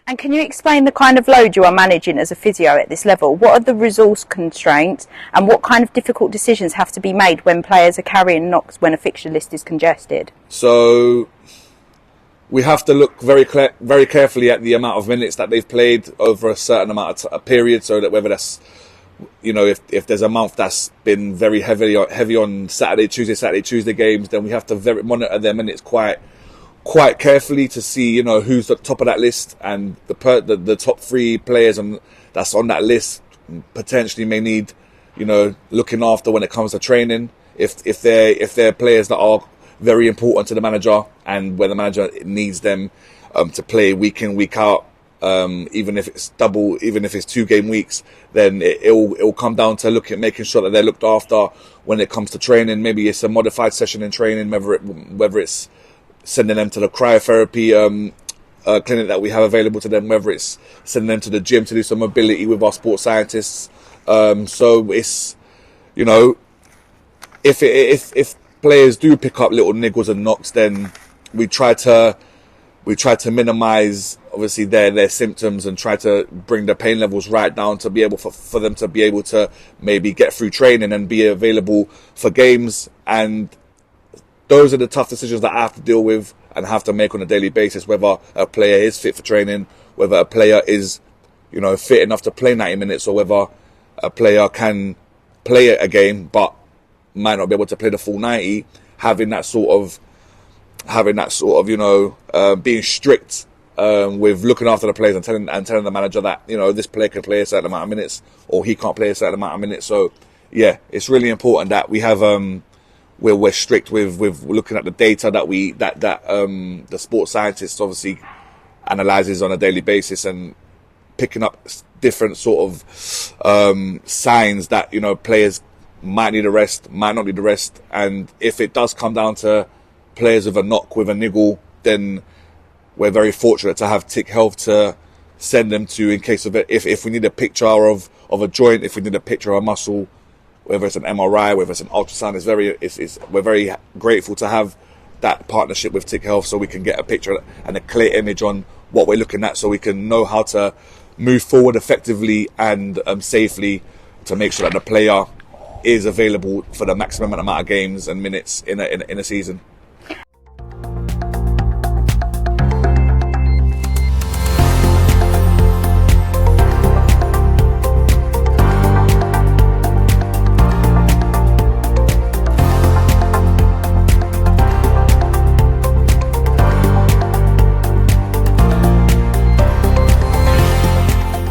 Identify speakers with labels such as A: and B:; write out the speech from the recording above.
A: And can you explain the kind of load you are managing as a physio at this level? What are the resource constraints and what kind of difficult decisions have to be made when players are carrying knocks when a fixture list is congested?
B: So we have to look very carefully at the amount of minutes that they've played over a certain amount of a period, so that whether that's, you know, if there's a month that's been very heavy on Saturday, Tuesday games, then we have to monitor their minutes quite carefully to see, you know, who's at the top of that list, and the top 3 players that's on that list potentially may need, you know, looking after when it comes to training. If they're players that are very important to the manager, and where the manager needs them to play week in, week out, even if it's 2 game weeks, then it'll come down to making sure that they're looked after when it comes to training. Maybe it's a modified session in training, whether it's sending them to the cryotherapy clinic that we have available to them, whether it's sending them to the gym to do some mobility with our sports scientists. So it's, you know, if players do pick up little niggles and knocks, then we try to minimize obviously their symptoms and try to bring the pain levels right down to be able for them to be able to maybe get through training and be available for games. And those are the tough decisions that I have to deal with and have to make on a daily basis, whether a player is fit for training, whether a player is, you know, fit enough to play 90 minutes, or whether a player can play a game but might not be able to play the full 90. Having that sort of, you know, being strict with looking after the players and telling the manager that, you know, this player can play a certain amount of minutes or he can't play a certain amount of minutes. So yeah, it's really important that we have we're strict with looking at the data that the sports scientists obviously analyzes on a daily basis, and picking up different sort of signs that, you know, players might need a rest, might not need a rest. And if it does come down to players with a knock, with a niggle, then we're very fortunate to have TIC Health to send them to, in case of it, if we need a picture of a joint, if we need a picture of a muscle, whether it's an MRI, whether it's an ultrasound. We're very grateful to have that partnership with TIC Health, so we can get a picture and a clear image on what we're looking at, so we can know how to move forward effectively and safely to make sure that the player is available for the maximum amount of games and minutes in a season.